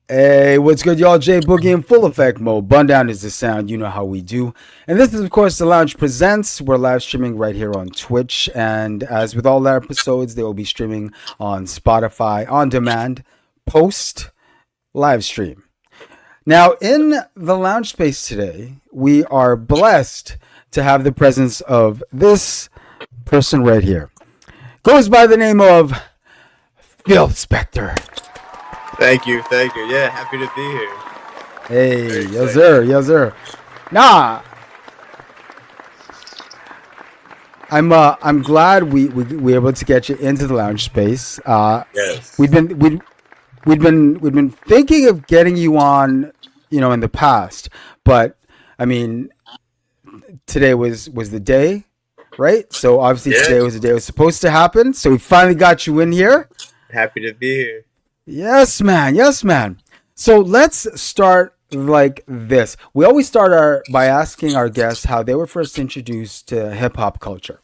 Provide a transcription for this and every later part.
Hey, what's good, y'all? J Boogie in full effect mode. Bun down is the sound. You know how we do. And this is, of course, The Lounge Presents. We're live streaming right here on Twitch. And as with all our episodes, they will be streaming on Spotify on demand, post live stream. Now, in the lounge space today, we are blessed to have the presence of this person right here. Goes by the name of Philth Spector. Thank you. Yeah, happy to be here. Hey, yes sir. Nah, I'm glad we were able to get you into the lounge space. Yes. We've been thinking of getting you on, in the past, but I mean, today was the day, right? So obviously today was the day it was supposed to happen. So we finally got you in here. Happy to be here. Yes, man. Yes, man. So let's start like this. We always start by asking our guests how they were first introduced to hip hop culture.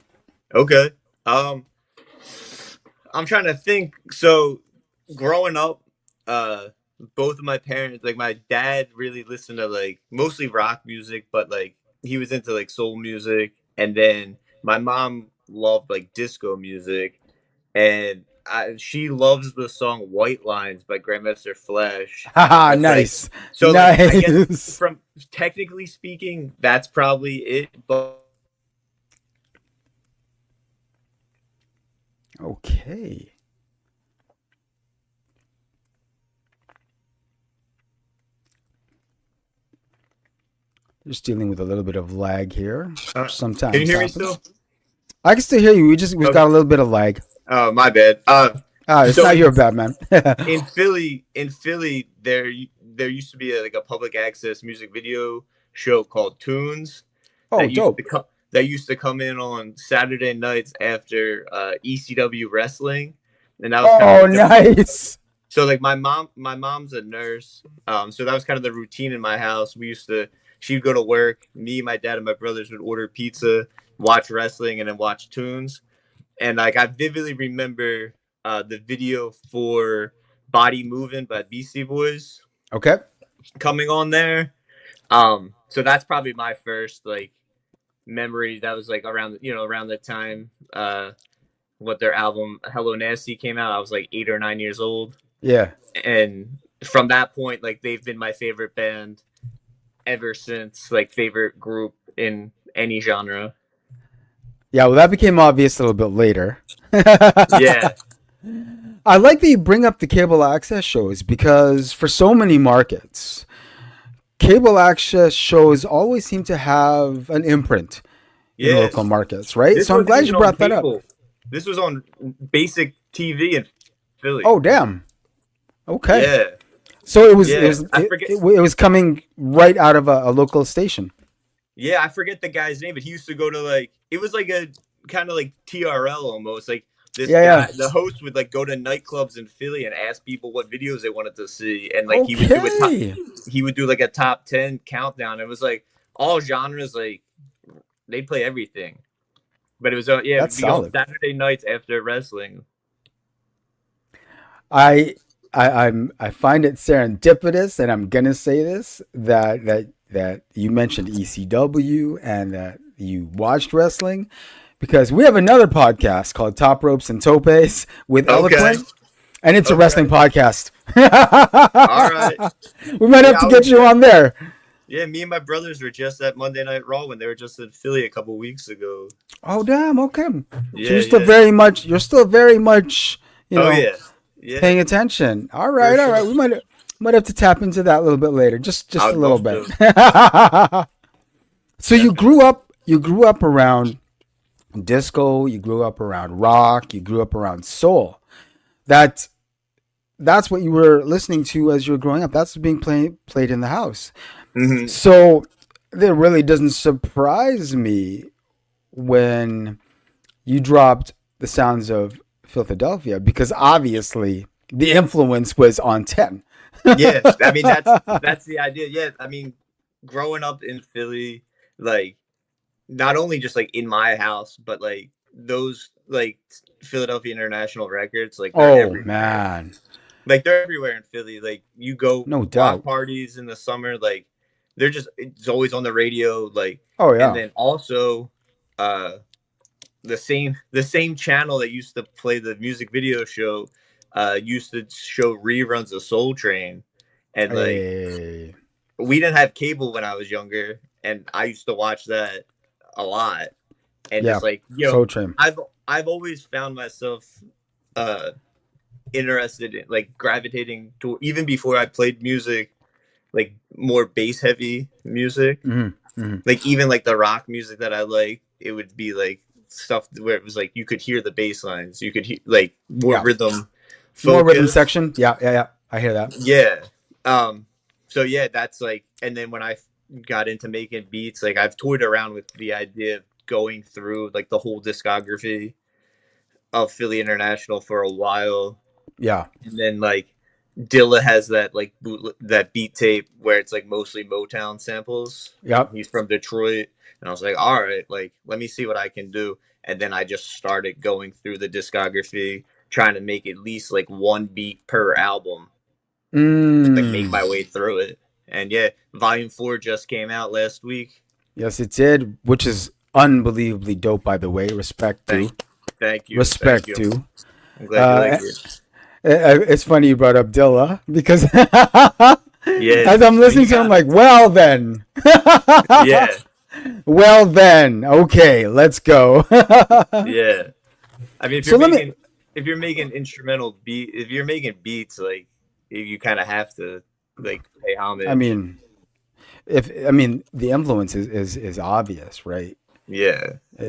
Okay. I'm trying to think. So, growing up, uh, both of my parents, like my dad, really listened to like mostly rock music, but like he was into like soul music, and then my mom loved like disco music, and she loves the song "White Lines" by Grandmaster Flash. Haha, That's like nice. so. Like I guess Nice. from technically speaking, that's probably it. But Okay. Just dealing with a little bit of lag here. can you Sometimes hear me happens. still? I can still hear you. We've Okay. got a little bit of lag. Oh, my bad. It's So not your bad, man. in Philly, there used to be like a public access music video show called Tunes Oh, dope. that used to come in on Saturday nights after ECW wrestling, and that was kind of Oh, like the nice. so like my mom's a nurse, so that was kind of the routine in my house. She'd go to work, me, my dad, and my brothers would order pizza, watch wrestling, and then watch Tunes. And like I vividly remember the video for "Body Moving" by Beastie Boys Okay. coming on there. So that's probably my first like memory. That was like around the time what their album "Hello Nasty" came out. I was like 8 or 9 years old, Yeah. and from that point, like they've been my favorite band ever since. Like favorite group in any genre. Yeah, well, that became obvious a little bit later. Yeah. I like that you bring up the cable access shows because for so many markets, cable access shows always seem to have an imprint in Yeah. local markets, right? This So I'm wasn't glad you even on brought that up. cable. This was on basic TV in Philly. Oh, damn. Okay. Yeah. So it was it Yeah. was it, it, it was coming right out of a local station. I forget the guy's name, but he used to go to like it was like a kind of like TRL almost. Like this Yeah, yeah. guy, the host would like go to nightclubs in Philly and ask people what videos they wanted to see, and like Okay. he would do like a top 10 countdown. It was like all genres, like they'd play everything. But it was it That's would be on solid. Saturday nights after wrestling. I I find it serendipitous, and I'm gonna say this that you mentioned ECW and that you watched wrestling because we have another podcast called Top Ropes and Topes with Okay. Eloquent, and it's a Okay. wrestling podcast. All right. We might have Yeah, to I get was you on there. Yeah, me and my brothers were just at Monday Night Raw when they were just in Philly a couple weeks ago. Oh damn, okay. So Yeah, yeah. you're still very much, Oh yeah, yeah, paying attention. All for right, all right. sure. We might have to tap into that a little bit later. Just I a would little love bit. to. So Definitely. you grew up around disco, you grew up around rock, you grew up around soul. That that's what you were listening to as you were growing up. That's being played in the house. Hmm. So it really doesn't surprise me when you dropped the sounds of Philadelphia because obviously the influence was on 10. Yeah, I mean that's the idea. Yeah, I mean, growing up in Philly, like not only just like in my house, but like those like Philadelphia International records, like they're Oh everywhere. man. like they're everywhere in Philly. Like you go No block doubt. parties in the summer, like they're just it's always on the radio. Like, Oh and yeah. then also, uh, the same channel that used to play the music video show, used to show reruns of Soul Train, and like Hey. we didn't have cable when I was younger, and I used to watch that a lot, and Yeah. just like Soul Train. I've always found myself uh interested in like gravitating to even before I played music, like more bass heavy music, Hmm. Hmm. like even like the rock music that I like, it would be like stuff where it was like you could hear the bass lines, you could hear like more Yeah. rhythm More rhythm focus. section. Yeah. Yeah. Yeah. I hear that. Yeah. So yeah, that's like, and then when I got into making beats, like I've toyed around with the idea of going through like the whole discography of Philly International for a while, Yeah. and then like Dilla has that like that beat tape where it's like mostly Motown samples. Yep. He's from Detroit, and I was like, all right, like let me see what I can do. And then I just started going through the discography, trying to make at least like one beat per album, just like make Mm. my way through it. And yeah, Volume 4 just came out last week. Yes, it did, which is unbelievably dope, by the way. Respect Thank, to. thank Respect you. to. I'm glad you like Uh, it. it's funny you brought up Dilla because Yeah, as I'm you listening to him, got like, well then, yeah, well then, okay, let's go. yeah. I mean, So let me. if you're making instrumental beat, if you're making beats, like you kind of have to like pay I homage. mean, if I mean the influence is obvious, right? Yeah, yeah,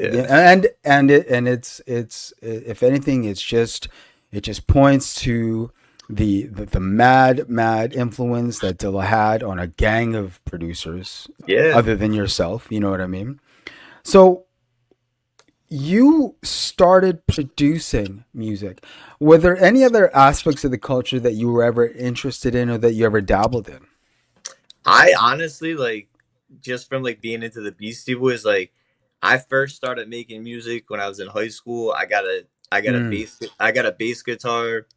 It's if anything, it just points to the mad influence that Dilla had on a gang of producers yeah. other than yourself. You know what I mean? So you started producing music. Were there any other aspects of the culture that you were ever interested in or that you ever dabbled in? I honestly like just from like being into the Beastie Boys. Like, I first started making music when I was in high school. Mm, I got a bass guitar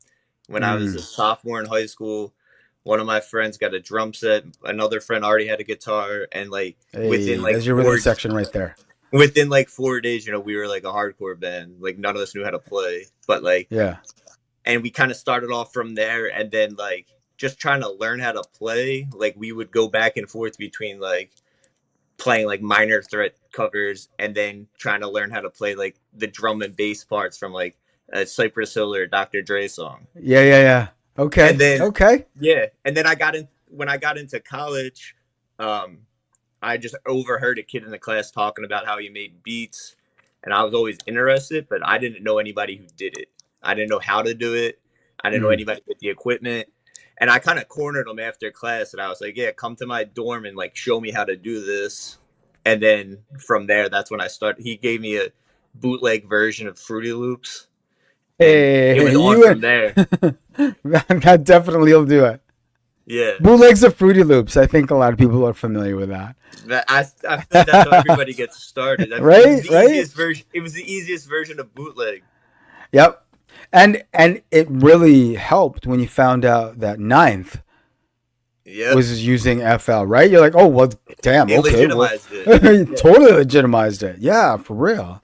when I was a mm. sophomore in high school. One of my friends got a drum set. Another friend already had a guitar, and like within Hey, like there's your rhythm section right there. 4 days, we were like a hardcore band. Like none of us knew how to play, but like, Yeah. and we kind of started off from there, and then like just trying to learn how to play. Like we would go back and forth between like playing like Minor Threat covers, and then trying to learn how to play like the drum and bass parts from like a Cypress Hill or Dr. Dre song. Yeah, yeah, yeah. And Okay. then Okay. yeah, and then I got in when I got into college. Um, I just overheard a kid in the class talking about how he made beats, and I was always interested, but I didn't know anybody who did it. I didn't know how to do it. I didn't know Mm. anybody with the equipment. And I kind of cornered him after class, and I was like, "Yeah, come to my dorm and like show me how to do this." And then from there, that's when I started. He gave me a bootleg version of Fruity Loops, and it Hey, was on you from there. that definitely will do it. Yeah, Bootlegs of Fruity Loops. I think a lot of people are familiar with that. I feel like that's how everybody gets started. I mean, it was Right? the Right? easiest version. It was the easiest version of bootleg. Yep. And it really helped when you found out that Ninth Yep. was using FL, right? You're like, oh well, damn, It okay, well, legitimized it. Yeah. totally legitimized it. Yeah, for real.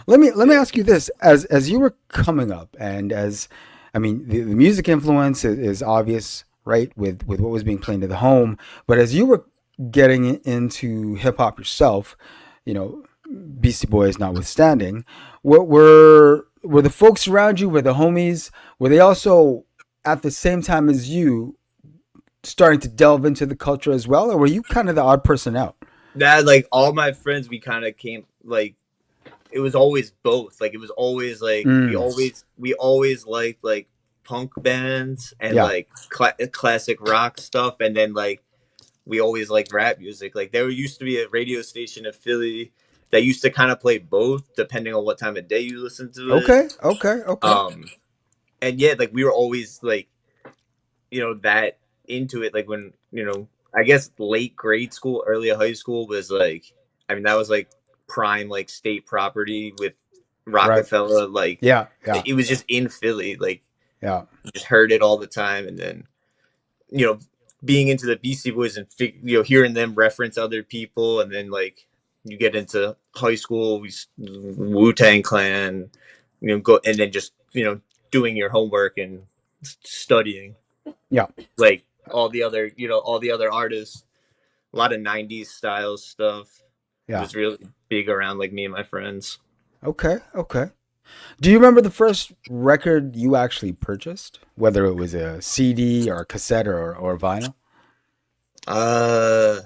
Let me Yeah. ask you this: as you were coming up, and as I mean, the music influence is obvious, right? With what was being played at the home, but as you were getting into hip hop yourself, you know, Beastie Boys notwithstanding, what were the folks around you, were the homies, were they also at the same time as you starting to delve into the culture as well, or were you kind of the odd person out? That like all my friends, we kind of came like it was always both. Like it was always like Mm, we always liked like punk bands and yeah. like classic rock stuff, and then like we always liked rap music. Like there used to be a radio station in Philly that used to kind of play both, depending on what time of day you listen to it. Okay. Okay. Okay. Um, and yeah, like we were always like that into it. Like when I guess late grade school, early high school was like, I mean that was like prime like state property with Right. Rockefeller. Like Yeah. Yeah. it was just in Philly. Like Yeah. Just heard it all the time, and then you know, being into the Beastie Boys and hearing them reference other people, and then like you get into high school, Wu Tang Clan, go and then just doing your homework and studying Yeah. like all the other artists, a lot of '90s style stuff Yeah. was really big around like me and my friends. Okay. Okay. Do you remember the first record you actually purchased, whether it was a CD or a cassette or vinyl? Uh,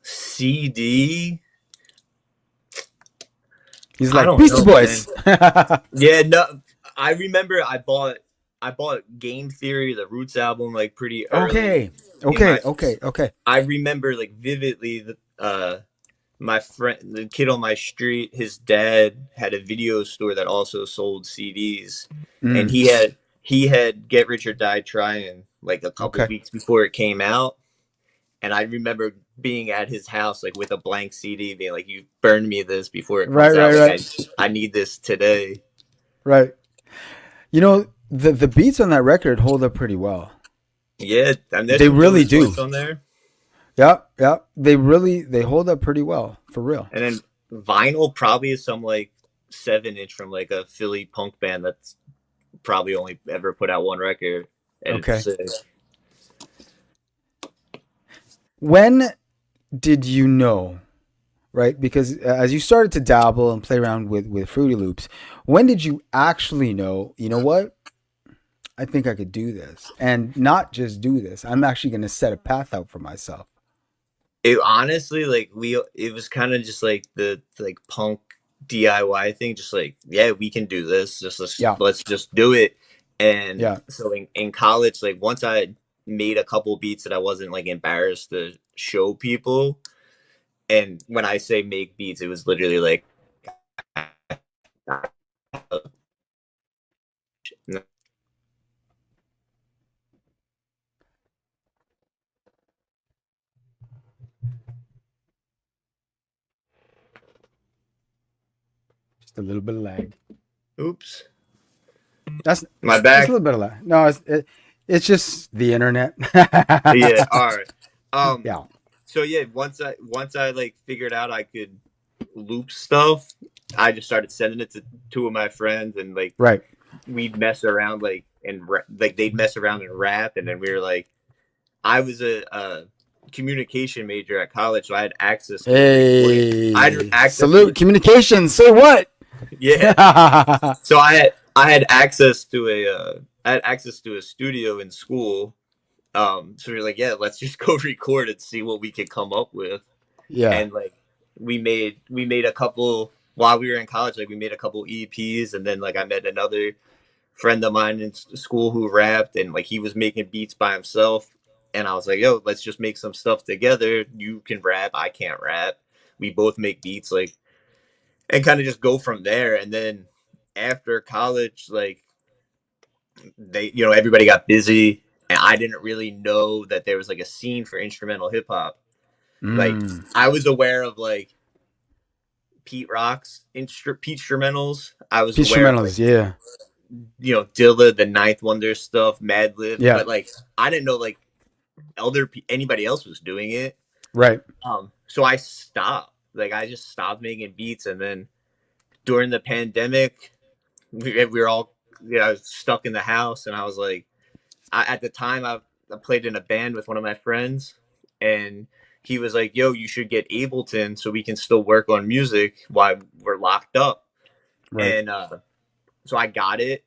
CD. He's I like don't Beastie know, man. Boys. Yeah, no, I remember I bought Game Theory, the Roots album, like pretty early Okay. in Okay. my. Okay. Okay. I remember like vividly that my friend, the kid on my street, his dad had a video store that also sold CDs, and Mm, he had Get Rich or Die Trying like a couple okay. weeks before it came out, and I remember being at his house like with a blank CD, being like, "You burned me this before it Right. comes Right. out. Like Right. I need this today." Right. You know, the beats on that record hold up pretty well. Yeah, and there's They some really killer do. joints on there. Yeah. Yeah. They hold up pretty well for real. And then vinyl probably is some like 7 inch from like a Philly punk band that's probably only ever put out one record, and it's Okay. sick. When did you know, right? Because as you started to dabble and play around with Fruity Loops, when did you actually know, you know what? I think I could do this. And not just do this. I'm actually going to set a path out for myself. It honestly like it was kind of just like the like punk DIY thing, just like yeah, we can do this. Just Yeah. let's just do it. And Yeah. so in college, like once I made a couple beats that I wasn't like embarrassed to show people, and when I say make beats, it was literally like Just a little bit of lag. oops, That's my just a back. little bit of lag. No, it's just the internet. Yeah, all right. Um, Yeah. so yeah, once I like figured out I could loop stuff, I just started sending it to two of my friends, and like Right. we'd mess around like they'd mess around and rap, and then we were like, I was a communication major at college, so I had access to a recording. I had Hey, access to salute communications. Say what? yeah. So I had access to I had access to a studio in school. So we are like, yeah, let's just go record and see what we could come up with. Yeah. And like we made a couple while we were in college. Like we made a couple EPs, and then like I met another friend of mine in school who rapped, and like he was making beats by himself. And I was like, yo, let's just make some stuff together. You can rap, I can't rap. We both make beats, like, and kind of just go from there. And then after college, like everybody got busy, and I didn't really know that there was like a scene for instrumental hip hop. Like Mm. I was aware of like Pete Rock's Pete instrumentals. I was Peace aware of like instrumentals. Yeah. Dilla, the Ninth Wonder stuff, Madlib, Yeah. but like I didn't know like anybody else was doing it. Right. So I stopped. Like I just stopped making beats, and then during the pandemic, we were all stuck in the house, and I was like, at the time I played in a band with one of my friends, and he was like, "Yo, you should get Ableton so we can still work on music while we're locked up." Right. And so I got it,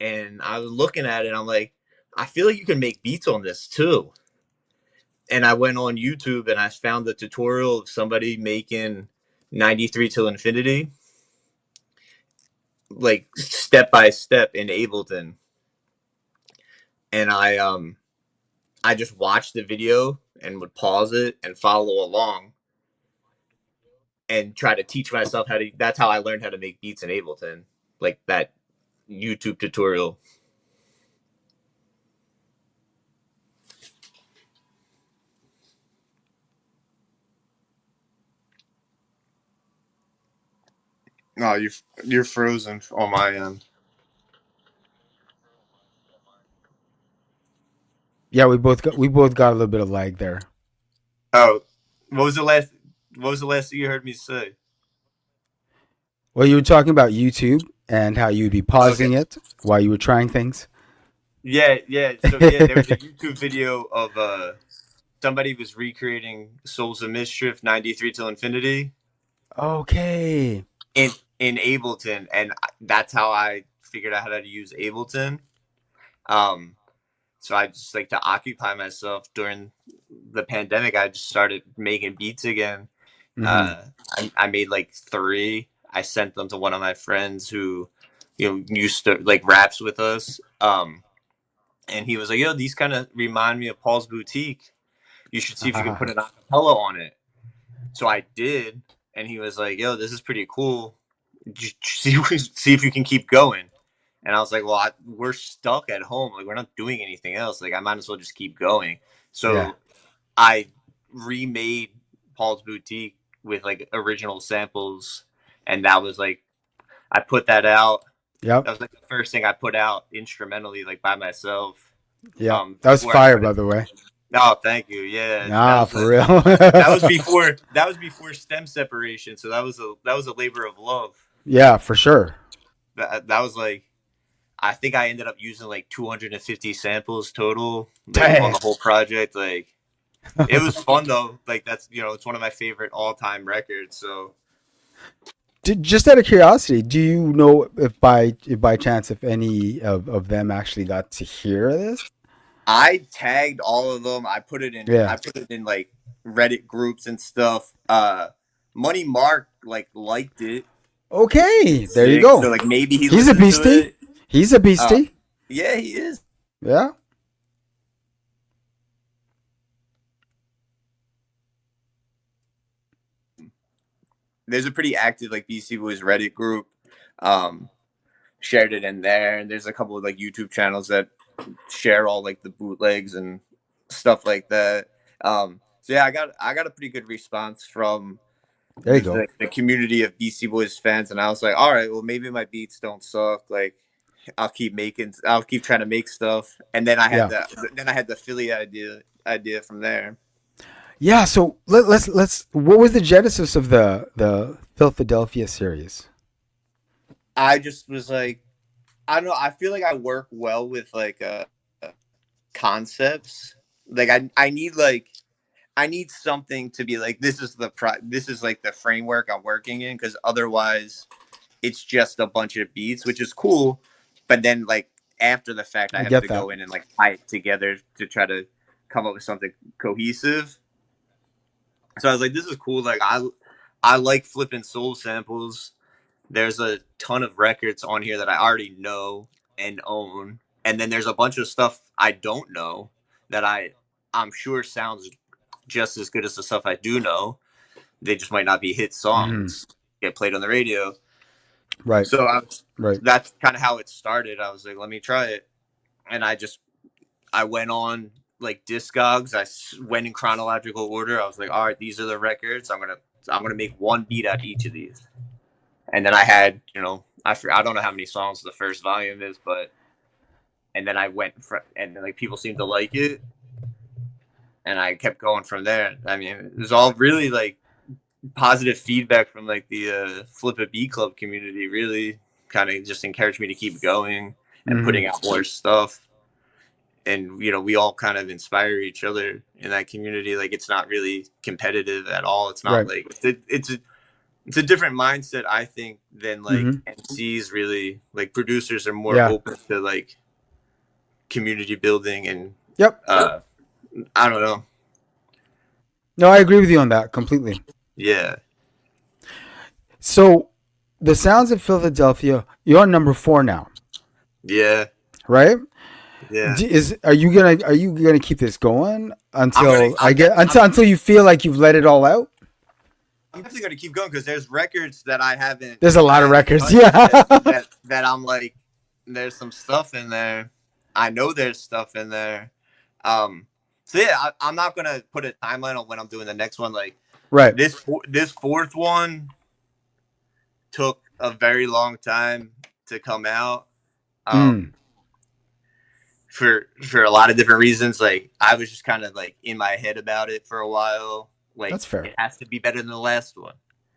and I was looking at it. And I'm like, I feel like you can make beats on this too. And I went on YouTube and I found the tutorial of somebody making 93 till infinity, like step by step in Ableton. And I just watched the video and would pause it and follow along and try to teach myself how to. That's how I learned how to make beats in Ableton, like that YouTube tutorial. No, you're frozen on my end. Yeah, we both got a little bit of lag there. Oh, what was the last? What was the last thing you heard me say? Well, you were talking about YouTube and how you'd be Okay. pausing it while you were trying things. Yeah, yeah. So yeah, there was a YouTube video of somebody was recreating Souls of Mischief 93 till Infinity Okay. in Ableton, and that's how I figured out how to use Ableton. Um, so I just like to occupy myself during the pandemic. I just started making beats again. Hmm. I made like three. I sent them to one of my friends who, used to like raps with us. And he was like, "Yo, these kind of remind me of Paul's Boutique. You should see if you can put Ah, an acapella on it." So I did, and he was like, "Yo, this is pretty cool. Just see if you can keep going." And I was like, "Well, we're stuck at home. Like, we're not doing anything else. Like, I might as well just keep going." yeah. So I remade Paul's Boutique with like original samples, and that was like I put that out. Yep. That was like the first thing I put out instrumentally, like by myself. Yep. That was Before I fire, by started. the way. Oh, thank you. Yeah, Nah, for real. that was before stem separation. So that was a labor of love. Yeah, for sure. That was like I think I ended up using like 250 samples total, like on Damn. the whole project. Like it was fun though. Like that's it's one of my favorite all time records. So Just out of curiosity, do you know if by chance if any of them actually got to hear this? I tagged all of them. Yeah. I put it in like Reddit groups and stuff. Money Mark like liked it. Okay. There you Sick. So go. like maybe he He's a listened to beastie. it. He's a Uh beastie. yeah, he is. Yeah. There's a pretty active like BC Boys Reddit group. Um Shared it in there, and there's a couple of like YouTube channels that share all like the bootlegs and stuff like that. So yeah, I got a pretty good response from There you go. the community of BC Boys fans, and I was like, all right, well maybe my beats don't suck. Like I'll keep trying to make stuff, and Yeah. then I had the Philly idea from there. Yeah. So let's. What was the genesis of the Philthadelphia series? I just was like, I don't know. I feel like I work well with like concepts. Like I need something to be like this is like the framework I'm working in because otherwise it's just a bunch of beats, which is cool. But then like after the fact, I I have get to that. go in and like tie it together to try to come up with something cohesive. So I was like, this is cool. Like I like flipping soul samples. There's a ton of records on here that I already know and own, and then there's a bunch of stuff I don't know that I'm sure sounds just as good as the stuff I do know. They just might not be hit Hmm. songs get played on the radio. Right. So Right. that's kind of how it started. I was like, let me try it, and I went on like Discogs. Went in chronological order. I was like, all right, these are the records. I'm gonna make one beat out of each of these, and then I had I don't know how many songs the first volume is, but and then I went and like people seemed to like it, and I kept going from there. I mean, it was all really like positive feedback from like the Flipabeatclub community. Really, kind of just encouraged me to keep going and Hmm. putting out more stuff. And we all kind of inspire each other in that community. Like it's not really competitive at all. It's not Right. like it's a different mindset, I think, than like Hmm. MCs. Really, like producers are more Yeah. open to like community building and Yep. uh I don't know. No, I agree with you on that completely. Yeah, So, the Sounds of Philadelphia, you're on number 4 now, yeah, right? yeah. Is are you gonna keep this going until I I'm get definitely until you feel like you've let it all out? I'm definitely gonna keep going because there's records that There's a I lot of haven't records. touched Yeah. yet that I'm like there's some stuff in there. I know there's stuff in there. So yeah, I'm not gonna put a timeline on when I'm doing the next one. Like Right. this fourth one took a very long time to come out. Um, Mm. for a lot of different reasons. Like I was just kind of like in my head about it for a while. Like That's fair. it has to be better than the last one.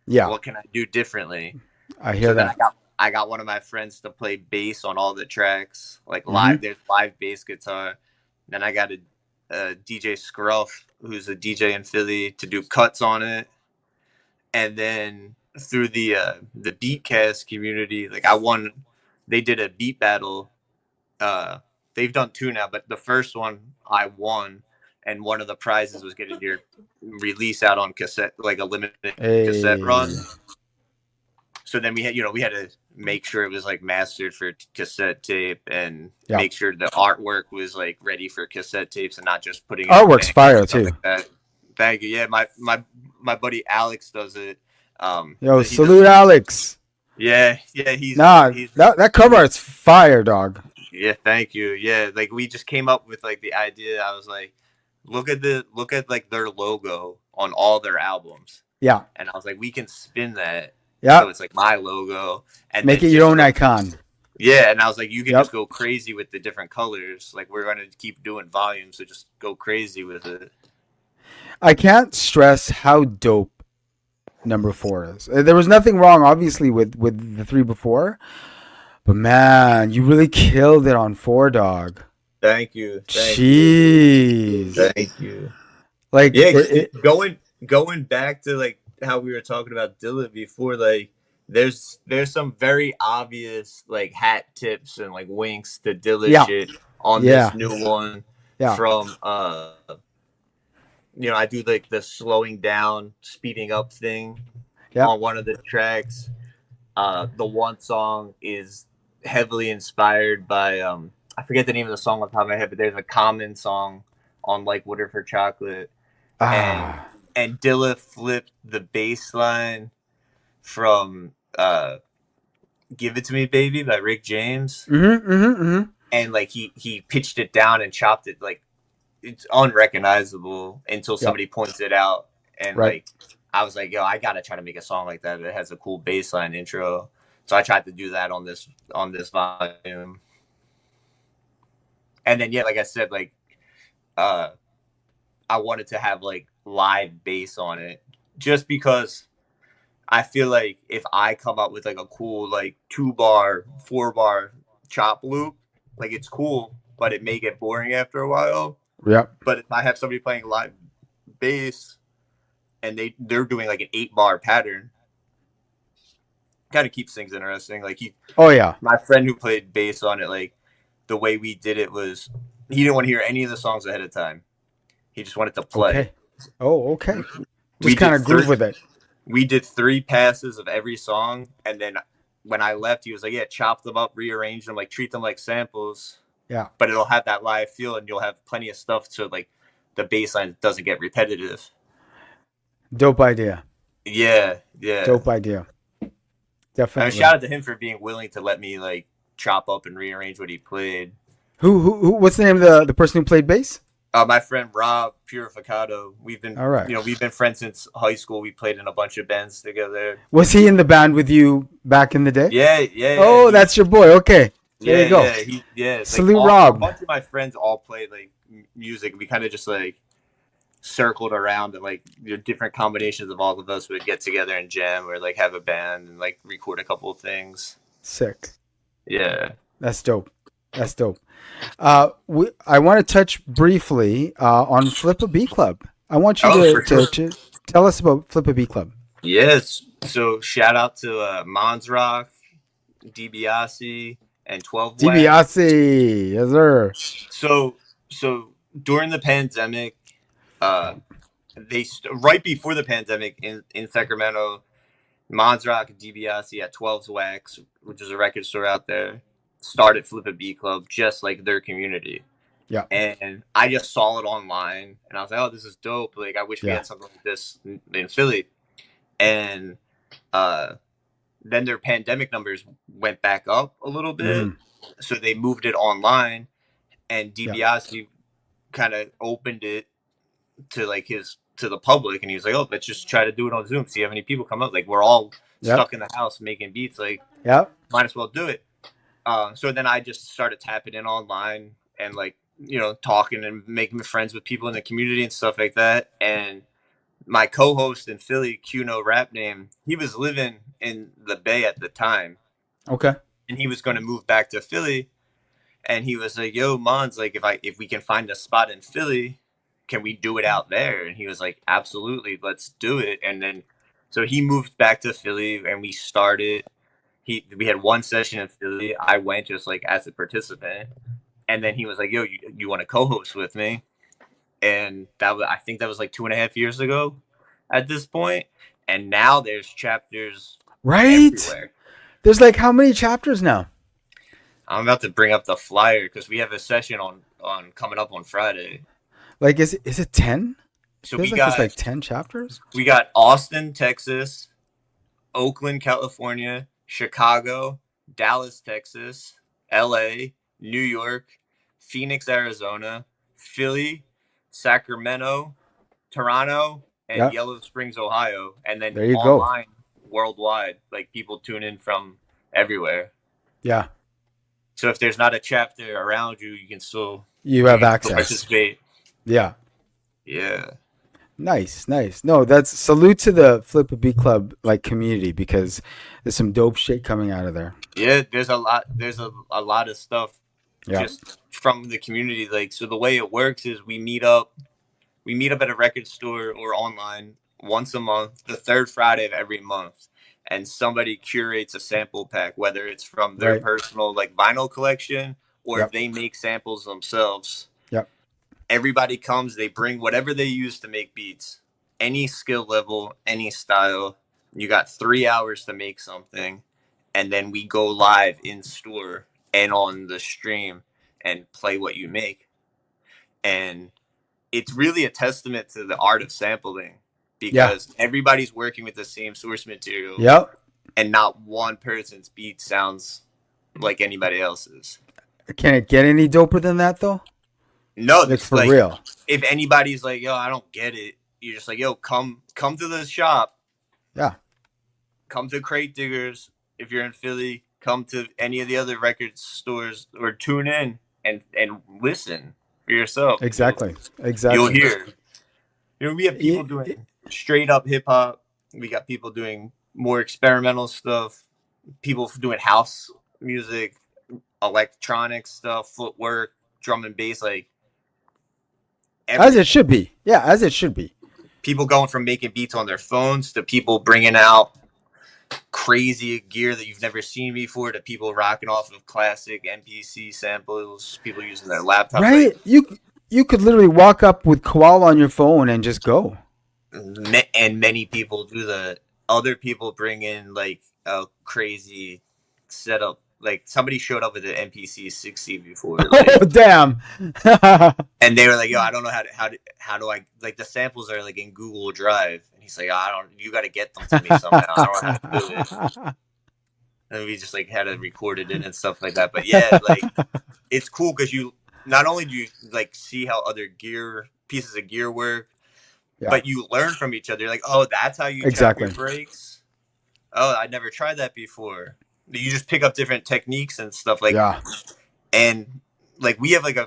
Yeah, What can I do differently? I hear So then that. I got one of my friends to play bass on all the tracks, like Hmm. live. There's live bass guitar. Then I got a DJ Scruff, who's a DJ in Philly, to do cuts on it. And then through the Beatcast community, like I won. They did a beat battle. They've done two now, but the first one I won, and one of the prizes was getting your release out on cassette, like a limited cassette run. Hey, So then we had to make sure it was like mastered for cassette tape and yeah, make sure the artwork was like ready for cassette tapes and not just putting it in artwork's bank or fire stuff too. like that. Thank you. Yeah, my buddy Alex does it. Yo, He does. salute Alex. Yeah, Nah, he's that cover art's fire, dog. yeah. Thank you. Yeah, like we just came up with like the idea. I was like, look at like their logo on all their albums, Yeah, and I was like, we can spin that yeah. so it's like my logo, and Make then it your just own go. icon. Yeah, and I was like, you can Yep. just go crazy with the different colors. Like we're gonna keep doing volumes, so just go crazy with it. I can't stress how dope number 4 is. There was nothing wrong, obviously, with the 3 before, but man, you really killed it on 4, dog. Thank you, Jeez, thank you. like Yeah, going back to like how we were talking about Dilla before, like there's some very obvious like hat tips and like winks to Dilla yeah, shit on this yeah, new one yeah, from I do like the slowing down, speeding up thing yep. on one of the tracks. The one song is heavily inspired by I forget the name of the song on top of my head, but there's a Common song on like Water for Chocolate, and Ah, Dilla flipped the bass line from "Give It to Me, Baby" by Rick James, and like he pitched it down and chopped it like it's unrecognizable until yep, somebody points it out, and right. like I was like, yo, I gotta try to make a song like that that has a cool bass line intro. So I tried to do that on this volume, and then yeah, like I said, like uh, I wanted to have like live bass on it, just because I feel like if I come up with like a cool like 2 bar, 4 bar chop loop, like it's cool, but it may get boring after a while. Yep. But if I have somebody playing live bass and they're doing like an 8 bar pattern, kind of keeps things interesting. Like Oh yeah. my friend who played bass on it, like the way we did it was he didn't want to hear any of the songs ahead of time. He just wanted to play. Okay. Oh, okay. We Just kind did of groove three. with it. We did 3 passes of every song, and then when I left, he was like, "Yeah, chop them up, rearrange them, like treat them like samples, Yeah. but it'll have that live feel, and you'll have plenty of stuff so like the bass line doesn't get repetitive." Dope idea. Yeah, yeah. Dope idea. I mean, Definitely. shout out to him for being willing to let me like chop up and rearrange what he played. Who what's the name of the person who played bass? My friend Rob Purificato. All right. We've been friends since high school. We played in a bunch of bands together. Was he in the band with you back in the day? Yeah. Oh, that's your boy. Okay. There you go. It's like Salute a Rob. bunch of my friends all played like music. We kind of just like circled around and like different combinations of all of us would get together and jam or like have a band and like record a couple of things. Sick. Yeah. That's dope. That's dope. I want to touch briefly on Flipabeatclub. I want you For sure. to tell us about Flipabeatclub. Yes. So shout out to Mons Rock, DiBiase, and 12 Wax. DiBiase, yes sir. So during the pandemic, uh, right before the pandemic in Sacramento, Mons Rock and DiBiase at 12's Wax, which is a record store out there, started Flipabeatclub just like their community. Yeah. And I just saw it online and I was like, oh, this is dope. Like, I wish we had something like this in Philly. And then their pandemic numbers went back up a little bit. So they moved it online and DiBiase kind of opened it to like to the public, and he was like, "Oh, let's just try to do it on Zoom. See how many people come up. Like we're all stuck in the house making beats. Like, might as well do it." So then I just started tapping in online, and like, talking and making friends with people in the community and stuff like that. And my co-host in Philly, Cuno Rap Name, he was living in the Bay at the time, Okay. and he was going to move back to Philly. And he was like, "Yo, Mons, like if we can find a spot in Philly, can we do it out there?" And he was like, "Absolutely, let's do it." And then, so he moved back to Philly, and we started. We had one session in Philly. I went just like as a participant, and then he was like, "Yo, you want to co-host with me?" And I think that was like 2.5 years ago, at this point. And now there's chapters Right. everywhere. There's like how many chapters now? I'm about to bring up the flyer because we have a session on coming up on Friday. Like, is it 10? So Feels we like there's got like 10 chapters. Austin, Texas, Oakland, California, Chicago, Dallas, Texas, LA, New York, Phoenix, Arizona, Philly, Sacramento, Toronto, and Yeah. Yellow Springs, Ohio, and then There you go. online worldwide. Like, people tune in from everywhere. Yeah. So if there's not a chapter around you, you can still You have access. participate. Yeah. Yeah. Nice, nice. No, that's salute to the Flipabeatclub like community because there's some dope shit coming out of there. Yeah, there's a lot. There's a lot of stuff Yeah. just from the community. Like, so the way it works is we meet up. We meet up at a record store or online once a month, the third Friday of every month, and somebody curates a sample pack, whether it's from their Right. personal like vinyl collection or if Yep. they make samples themselves. Yep. Everybody comes, they bring whatever they use to make beats, any skill level, any style. You got 3 hours to make something, and then we go live in store and on the stream and play what you make. And it's really a testament to the art of sampling Yeah. because everybody's working with the same source material, Yep. and not one person's beat sounds like anybody else's. Can it get any doper than that though? No, Like this for like real. if anybody's like, "Yo, I don't get it," you're just like, "Yo, come to the shop, Yeah. come to Crate Diggers. If you're in Philly, come to any of the other record stores or tune in and listen for yourself. Exactly. You'll Exactly. hear. We have people doing straight up hip hop. We got people doing more experimental stuff. People doing house music, electronic stuff, footwork, drum and bass, like As it everything. should be. Yeah, as it should be. People going from making beats on their phones to people bringing out crazy gear that you've never seen before to people rocking off of classic MPC samples, people using their laptops. Right? You could literally walk up with Koala on your phone and just go. And many people do that. Other people bring in like a crazy setup. Like, somebody showed up with an MPC 60 before, like, Oh damn. and they were like, "Yo, I don't know how do I, like, the samples are like in Google Drive," and he's like, "I don't. You got to get them to me somehow. I don't know how to do it." And we just like had to record it in and stuff like that. But yeah, like, it's cool because you not only do you like see how other pieces of gear work, Yeah. but you learn from each other. You're like, "Oh, that's how you Exactly. check your brakes. Oh, I never tried that before." You just pick up different techniques and stuff like. Yeah. And like we have like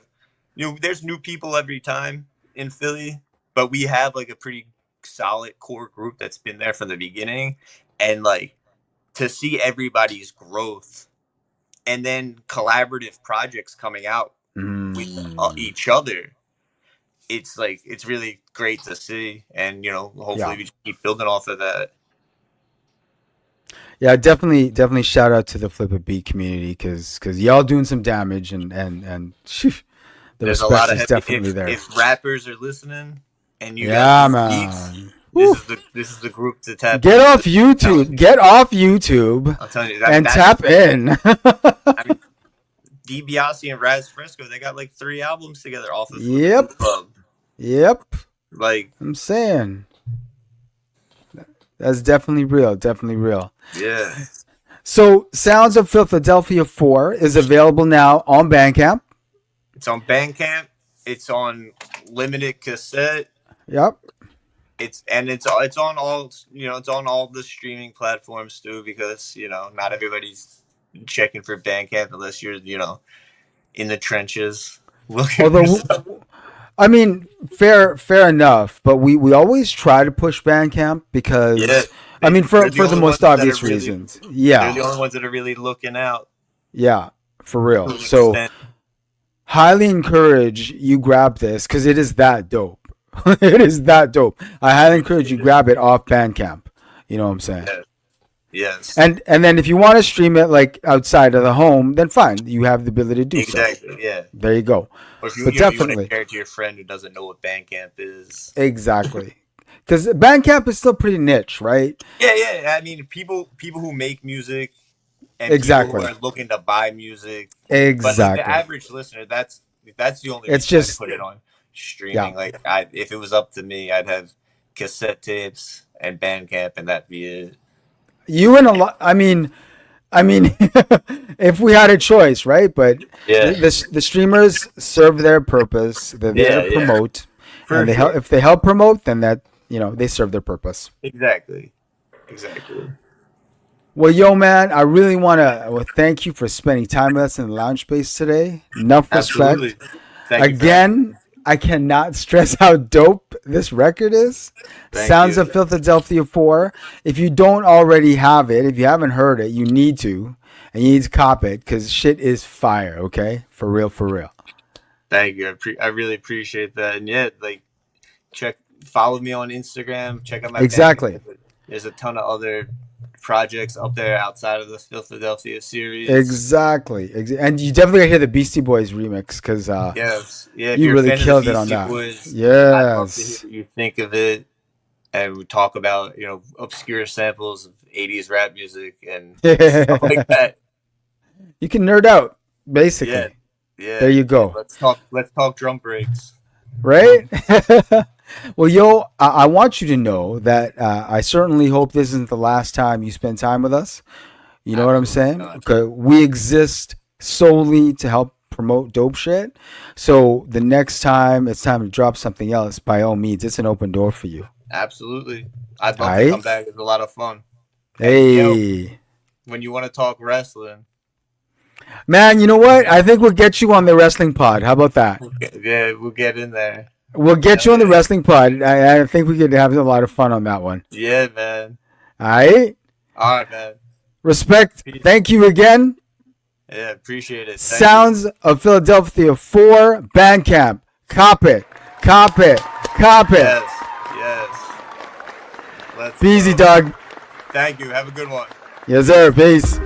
there's new people every time in Philly, but we have like a pretty solid core group that's been there from the beginning, and like to see everybody's growth and then collaborative projects coming out with each other, it's like it's really great to see, and hopefully we just keep building off of that. Yeah, definitely shout out to the Flipper Beat community because y'all doing some damage and the There's a respect lot of is definitely if, there. if rappers are listening and you Yeah, got beats, man. this is the group to tap. Get off YouTube. Get off YouTube I'm telling you and tap in. I mean, DiBiase and Raz Fresco, they got like 3 albums together off of Yep. Club. Yep. Like, I'm saying. That's definitely real. Definitely real. yeah. So, Sounds of Philthadelphia 4 is available now on Bandcamp. It's on Bandcamp. It's on limited cassette. Yep. It's on all it's on all the streaming platforms too, because not everybody's checking for Bandcamp unless you're in the trenches. looking for Although, stuff. I mean, fair enough. But we always try to push Bandcamp Yeah, because, I mean, they're the for the only ones most that are obvious really reasons. they're Yeah, the only ones that are really looking out yeah, for to real. an So extent. highly encourage you grab this because it is that dope. It is that dope. I highly encourage you Appreciate it. grab it off Bandcamp. You know what I'm saying? Yeah. Yes. And then if you want to stream it like outside of the home, then fine. You have the ability to do so. Exactly. Yeah. There you go. Or if But you want to definitely, share it to your friend who doesn't know what Bandcamp is. exactly. Because Bandcamp is still pretty niche, right? Yeah, yeah. I mean, people who make music and people who Exactly. are looking to buy music, but like the Exactly. average listener, that's the only It's reason I just, put it on yeah. streaming. Like, if it was up to me, I'd have cassette tapes and Bandcamp, and that'd be it. You and a lot. I mean, if we had a choice, right? But Yeah, the streamers serve their purpose. They're there yeah, to yeah, promote, for and they help. sure. If they help promote, then that they serve their purpose. Exactly, exactly. Well, yo, man, I really want to thank you for spending time with us in the lounge space today. Enough respect. Absolutely. Thank you for having me. Again, I cannot stress how dope this record is. Thank Sounds of you. Philthadelphia 4. If you don't already have it, if you haven't heard it, you need to. And you need to cop it because shit is fire, okay? For real, for real. Thank you. I really appreciate that. And yeah, like follow me on Instagram. Check out my Exactly. Bandcamp. There's a ton of other projects up there outside of the Philadelphia series. Exactly. And you definitely got to hear the Beastie Boys remix because Yes, yeah. If you you're a really fan of the killed it on Beastie that. Boys, I'd love to hear Yes. what you think of it. And we talk about obscure samples of '80s rap music and stuff like that. You can nerd out, Yeah, basically. There yeah. you go. Let's talk drum breaks. Right? Well, yo, I want you to know that I certainly hope this isn't the last time you spend time with us. You know what I'm Absolutely saying? not. Okay, we exist solely to help promote dope shit. So the next time it's time to drop something else, by all means, it's an open door for you. Absolutely. I'd All love to come right? back. It's a lot of fun. And Hey. when you want to talk wrestling, Man, you know what? I think we'll get you on the wrestling pod. How about that? we'll get in there. We'll get Hell you on the yeah. wrestling pod. I think we could have a lot of fun on that one. Yeah, man. All right? All right, man. Respect. Peace. Thank you again. Yeah, appreciate it. Thank you. Sounds of Philthadelphia 4 Bandcamp. Cop it. Cop it. Cop it. Yes, yes. Let's Be easy, go. dog. Thank you. Have a good one. Yes, sir. Peace.